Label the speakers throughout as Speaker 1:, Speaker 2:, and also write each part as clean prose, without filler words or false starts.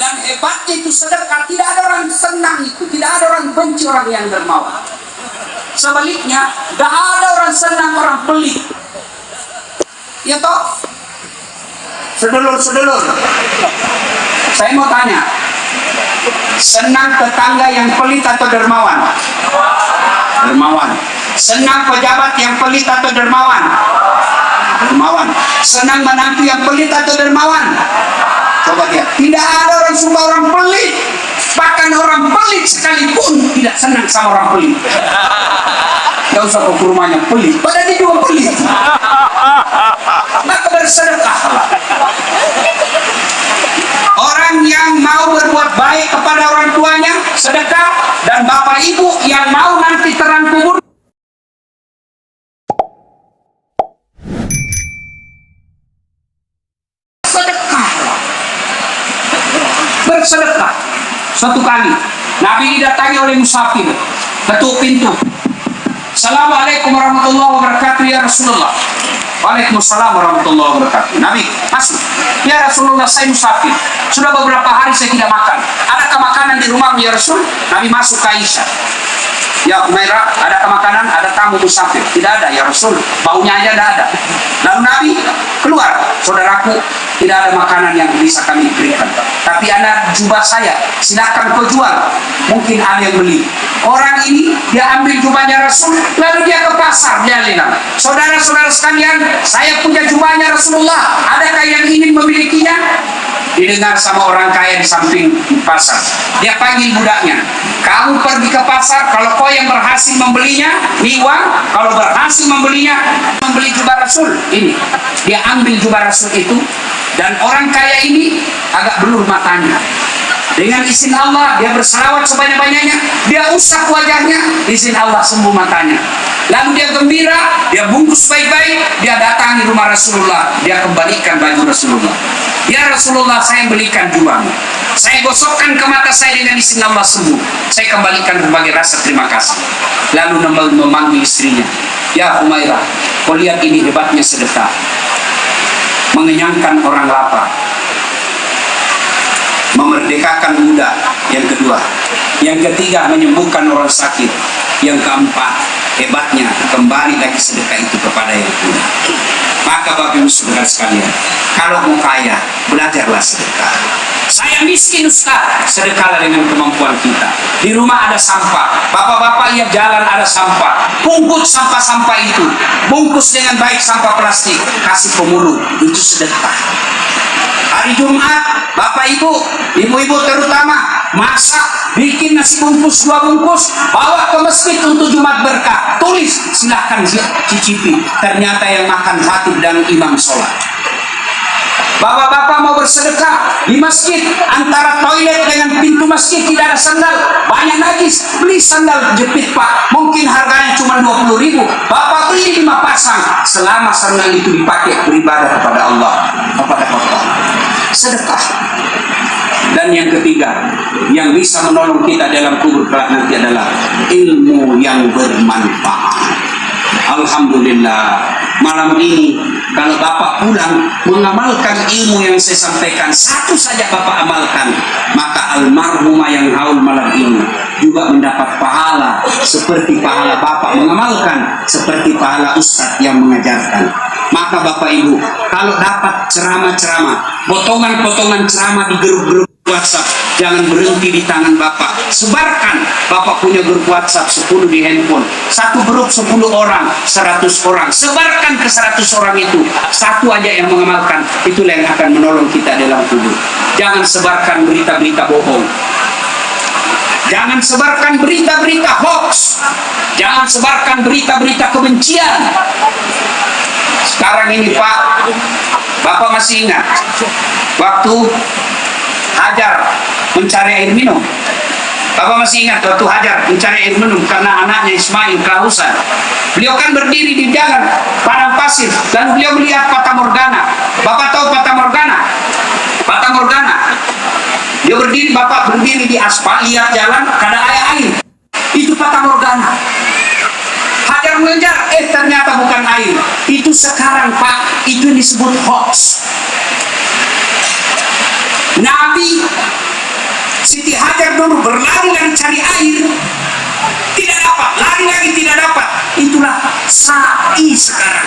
Speaker 1: Dan hebatnya itu sedekah, tidak ada orang senang itu, tidak ada orang benci orang yang dermawan. Sebaliknya, tidak ada orang senang orang pelit. Ya toh? Sedulur-sedulur, saya mau tanya, senang tetangga yang pelit atau dermawan? Dermawan. Senang pejabat yang pelit atau dermawan? Dermawan. Senang menantu yang pelit atau dermawan? Coba lihat, tidak ada orang suka orang pelit. Bahkan orang pelit sekalipun tidak senang sama orang pelit. Gak usah ke rumahnya pelit, padahal dia juga pelit. Maka bersedekahlah. Orang yang mau berbuat baik kepada orang tuanya, sedekah. Dan bapak ibu yang mau nanti terang kubur, bersedekah. Suatu kali Nabi didatangi oleh musafir, ketuk pintu. Assalamualaikum warahmatullahi wabarakatuh ya Rasulullah. Waalaikumsalam warahmatullahi wabarakatuh. Nabi masuk. Ya Rasulullah, saya musafir, sudah beberapa hari saya tidak makan. Adakah makanan di rumahmu ya Rasul? Nabi masuk ke Aisyah. Ya Umairah, adakah makanan? Ada tamu musafir. Tidak ada ya Rasul, baunya aja tidak ada. Lalu Nabi keluar, saudaraku, tidak ada makanan yang bisa kami berikan, tapi ada jubah saya, silakan kau jual, mungkin ada yang beli. Orang ini dia ambil jubahnya Rasul, lalu dia ke pasar, dia bilang, saudara-saudara sekalian, saya punya jubahnya Rasulullah, adakah yang ingin memilikinya? Didengar sama orang kaya di samping pasar. Dia panggil budaknya, kamu pergi ke pasar, kalau kau yang berhasil membelinya, ini uang. Kalau berhasil membelinya, membeli jubah Rasul ini. Dia ambil jubah Rasul itu, dan orang kaya ini agak blur matanya. Dengan izin Allah, dia berselawat sebanyak-banyaknya, dia usap wajahnya, izin Allah sembuh matanya. Lalu dia gembira, dia bungkus baik-baik, dia datangi rumah Rasulullah, dia kembalikan baju Rasulullah. Ya Rasulullah, saya belikan jubahmu, saya gosokkan ke mata saya dengan izin Allah sembuh, saya kembalikan berbagai rasa terima kasih. Lalu memanggil istrinya, ya Umairah, kau lihat ini hebatnya sedekah, mengenyangkan orang lapar, memerdekakan budak. Yang kedua, yang ketiga, menyembuhkan orang sakit. Yang keempat, hebatnya kembali lagi sedekah itu kepada yang punya. Maka Bapak Ibu saudara sekalian, kalau mau kaya, belajarlah sedekah. Saya miskin Ustaz, sedekahlah dengan kemampuan kita. Di rumah ada sampah, bapak-bapak lihat jalan ada sampah, pungut sampah-sampah itu, bungkus dengan baik sampah plastik, kasih pemulung, itu sedekah. Hari Jumat, bapak ibu, ibu-ibu terutama, masak, bikin nasi bungkus 2 bungkus, bawa ke masjid untuk Jumat berkah, tulis, silahkan cicipi, ternyata yang makan khatib dan imam sholat. Bapak-bapak mau bersedekah di masjid, antara toilet dengan pintu masjid tidak ada sandal, banyak najis, beli sandal jepit Pak, mungkin harganya cuma 20.000, Bapak beli 5 pasang, selama sandal itu dipakai beribadah kepada Allah, kepada Allah. Sedekah. Dan yang ketiga, yang bisa menolong kita dalam kubur kelak nanti adalah ilmu yang bermanfaat. Alhamdulillah, malam ini kalau Bapak pulang mengamalkan ilmu yang saya sampaikan, satu saja Bapak amalkan, maka almarhumah yang haul malam ini juga mendapat pahala seperti pahala Bapak mengamalkan, seperti pahala Ustadz yang mengajarkan. Maka Bapak Ibu, kalau dapat ceramah-ceramah, potongan-potongan ceramah di grup-grup WhatsApp, jangan berhenti di tangan Bapak. Sebarkan. Bapak punya grup WhatsApp 10 di handphone. Satu grup 10 orang, 100 orang. Sebarkan ke 100 orang itu. Satu aja yang mengamalkan. Itulah yang akan menolong kita dalam kubur. Jangan sebarkan berita-berita bohong. Jangan sebarkan berita-berita hoax. Jangan sebarkan berita-berita kebencian. Sekarang ini Pak, Bapak masih ingat waktu Hajar mencari air minum. Bapak masih ingat waktu Hajar mencari air minum karena anaknya Ismail kehausan. Beliau kan berdiri di jalan padang pasir dan beliau melihat Fata Morgana. Bapak tahu Fata Morgana? Fata Morgana. Dia berdiri, Bapak berdiri di aspal, lihat jalan, kada ada air. Itu Fata Morgana. Hajar mengejar, ternyata bukan air. Itu sekarang Pak, itu disebut hoax. Nabi dulu berlari-lari cari air, tidak dapat, lari lagi tidak dapat. Itulah sa'i sekarang.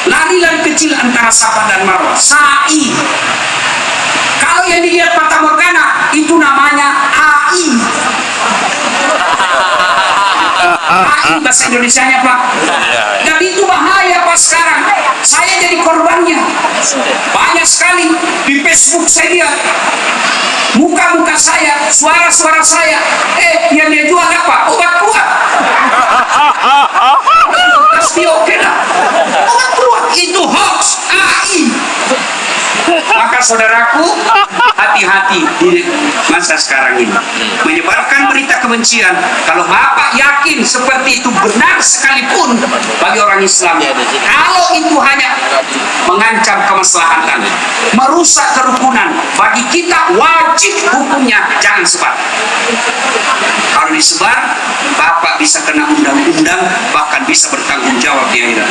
Speaker 1: Lari-lari kecil antara Safa dan Marwah, sa'i. Kalau yang dilihat Fata Morgana itu namanya AI. AI bahasa Indonesianya Pak. Dan itu bahaya Pak sekarang. Saya jadi korbannya. Banyak sekali di Facebook saya lihat muka-muka saya, suara-suara saya. Yang dia jual apa? Obat kuat. Pasti oke lah. Obat kuat itu hoax AI. Maka saudaraku, hati-hati di masa sekarang ini menyebarkan berita kebencian. Kalau Bapak yakin seperti itu benar sekalipun bagi orang Islam, kalau itu hanya mengancam kemaslahatan, merusak kerukunan, bagi kita wajib hukumnya jangan sebar. Kalau disebar, Bapak bisa kena undang-undang, bahkan bisa bertanggung jawab di akhirat.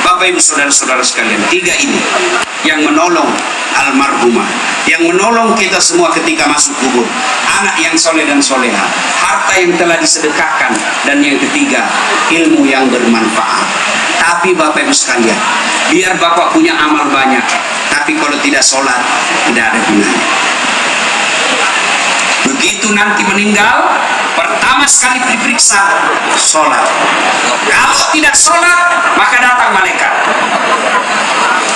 Speaker 1: Bapak Ibu saudara-saudara sekalian, tiga ini yang menolong almarhumah, yang menolong kita semua ketika masuk kubur, anak yang soleh dan soleha, harta yang telah disedekahkan, dan yang ketiga ilmu yang bermanfaat. Tapi Bapak Ibu sekalian, biar Bapak punya amal banyak, tapi kalau tidak sholat tidak ada gunanya. Begitu nanti meninggal, pertama sekali diperiksa sholat. Kalau tidak sholat, maka datang malaikat.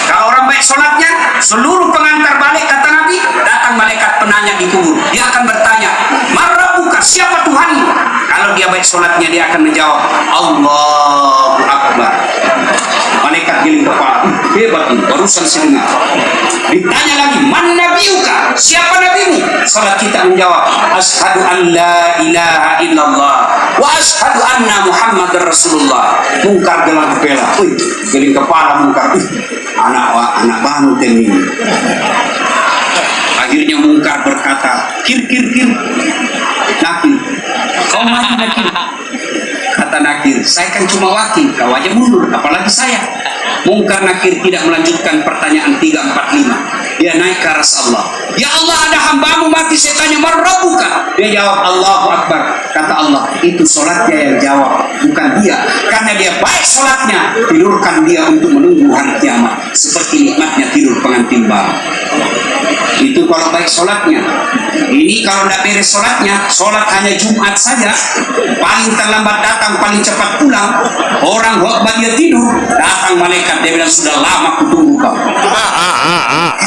Speaker 1: Kalau orang baik sholatnya, seluruh pengantar balik kata Nabi, datang malaikat penanya di kubur. Dia akan bertanya, "Marrabuka, siapa Tuhanmu?" Kalau dia baik sholatnya, dia akan menjawab, "Allahu Akbar." Malaikat giling kepala, hebat ini, barusan saya dengar. Ditanya lagi, "Man nabiyuka, siapa nabimu?" Sholat kita menjawab, "Asyhadu an la ilaha illallah wa asyhadu anna Muhammadar Rasulullah." Mungkar gelang kepala, giling kepala mungkar, anak banteng ini. Akhirnya mungkar berkata, kir. Nakir, kau maju nakir. Kata nakir, saya kan cuma wakil, kau aja mundur, apalagi saya. Mungkar nakir tidak melanjutkan pertanyaan 3, 4, 5. Dia naik ke aras Allah. "Ya Allah, ada hambamu mati." Saya tanya, "Marrabuka?" Dia jawab, "Allahu Akbar." Kata Allah, "Itu sholatnya yang jawab, bukan dia. Karena dia baik sholatnya, tidurkan dia untuk menunggu hari kiamat, seperti nikmatnya tidur pengantin baru." Itu kalau baik sholatnya. Ini kalau tidak beres sholatnya, sholat hanya Jumat saja, paling terlambat datang, paling cepat pulang. Orang khotbah dia tidur, datang malaikat, dia bilang, "Sudah lama kutunggu kau."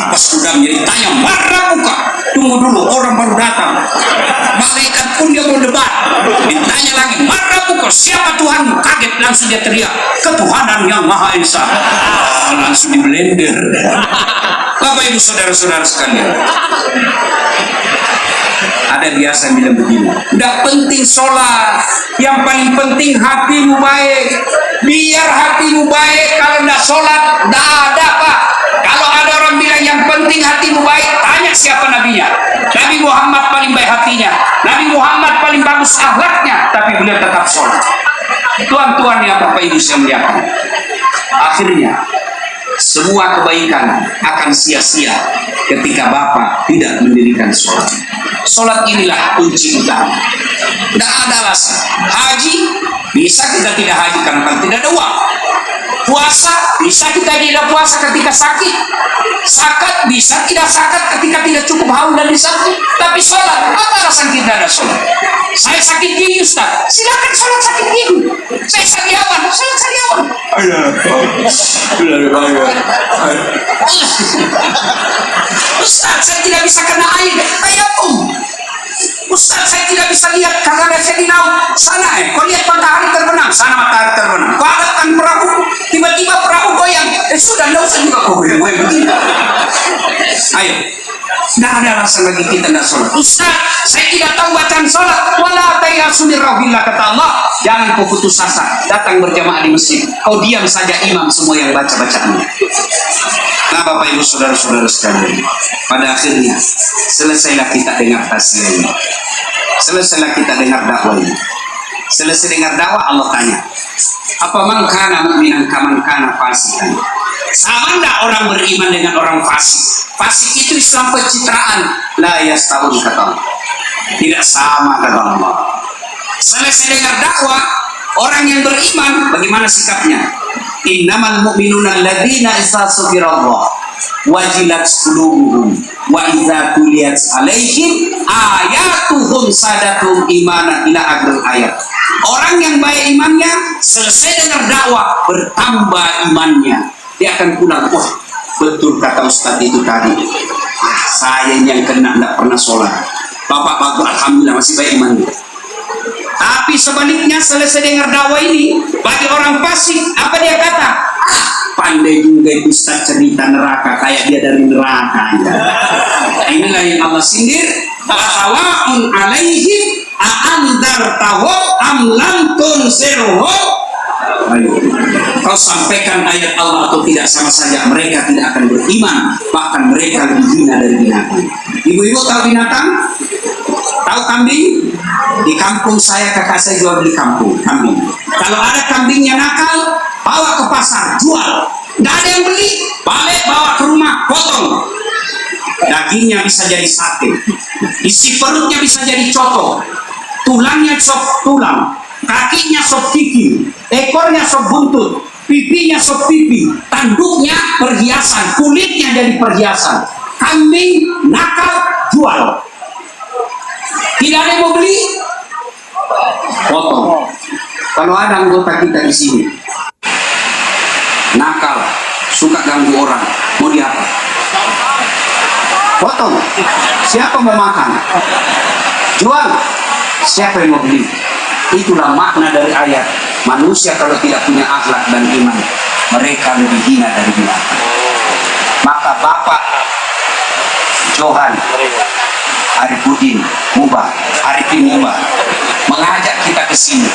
Speaker 1: Pas sudah menjadi tanya, "Marrabuka?" Tunggu dulu, orang baru datang. Malaikat pun dia mau debat. Ditanya lagi, "Marrabuka, siapa Tuhanmu?" Kaget, langsung dia teriak, "Ketuhanan yang Maha Esa." Langsung di blender. Bapak Ibu saudara-saudara sekalian, ada biasa bilang begini, tidak penting sholat, yang paling penting hatimu baik. Biar hatimu baik, kalau tidak sholat tidak ada Pak. Kalau ada orang bilang yang penting hatimu baik, tanya siapa nabinya. Nabi Muhammad paling baik hatinya, Nabi Muhammad paling bagus akhlaknya, tapi beliau tetap sholat. Tuan-tuan yang Bapak Ibu saya muliakan, akhirnya semua kebaikan akan sia-sia ketika Bapak tidak mendirikan sholat. Sholat inilah kunci utama. Tidak ada alasan. Haji, bisa kita tidak haji karena tidak ada uang. Puasa, bisa kita tidak puasa ketika sakit. Zakat, bisa tidak zakat ketika tidak cukup haul dan disakit. Tapi sholat, apa alasan kita ada sholat? Saya sakit gigi Ustaz, silakan sholat sakit gigi. Saya sariawan, sholat sariawan. Ustaz, saya tidak bisa kena air, tayamum. Ustaz, saya tidak bisa lihat karena saya di laut sana. Kau lihat matahari terbenam, sana matahari terbenam. Kau alatkan perahu, tiba-tiba perahu goyang. Sudah, tidak usah juga kau goyang begini. Ayo, tidak ada alasan bagi kita tidak sholat. Ustaz, saya tidak tahu bacaan sholat. Wala tayasu min rauhillah, kata Allah. Jangan kau putus asa, datang berjamaah di masjid. Kau diam saja, imam semua yang baca-bacaannya. Nah Bapak Ibu saudara-saudara sekalian, pada akhirnya selesailah kita dengar tafsir ini, selesailah kita dengar dakwah ini. Selesai dengar dakwah, Allah tanya, apa man kana mu'minan kaman kana fasikan? Sama enggak orang beriman dengan orang fasik? Fasik itu Islam pencitraan. La yastawun, kata Allah. Tidak sama kata Allah. Selesai dengar dakwah, orang yang beriman bagaimana sikapnya? Innamal mu'minuna alladzina idza dzukirallah wajilat qulubuhum wa idza tuliyat alaihim ayatuhum sadatum imanan ila akhir ayat. Orang yang baik imannya selesai dengar dakwah bertambah imannya. Dia akan pulang, wah betul kata Ustadz itu tadi. Saya yang kena tidak pernah sholat. Bapak-bapak alhamdulillah masih baik imannya. Tapi sebaliknya selesai dengar dakwah ini, bagi orang fasik apa dia kata? Pandai juga itu Ustaz cerita neraka, kayak dia dari neraka. Inilah yang Allah sindir. Fasawaun alaihim a'andartahum am lam tunzirhum. Ayo, kau sampaikan ayat Allah atau tidak sama saja, mereka tidak akan beriman, bahkan mereka lebih hina dari binatang. Ibu-ibu tahu binatang? Tahu kambing? Di kampung saya, kakak saya jual di kampung kambing. Kalau ada kambingnya nakal, bawa ke pasar, jual. Nggak ada yang beli, balik bawa ke rumah, potong. Dagingnya bisa jadi sate, isi perutnya bisa jadi coto, tulangnya sop tulang, kakinya sop kiki, ekornya sop buntut, pipinya sop pipi, tanduknya perhiasan, kulitnya jadi perhiasan. Kambing nakal, jual. Tidak ada yang mau beli, potong. Kalau ada anggota kita di sini nakal, suka ganggu orang, mau diapa? Potong. Siapa mau makan? Jual. Siapa yang mau beli? Itulah makna dari ayat. Manusia kalau tidak punya akhlak dan iman, mereka lebih hina dari binatang. Maka Bapak Johan Arifudin Mubah, Arifin Mubah mengajak kita ke sini.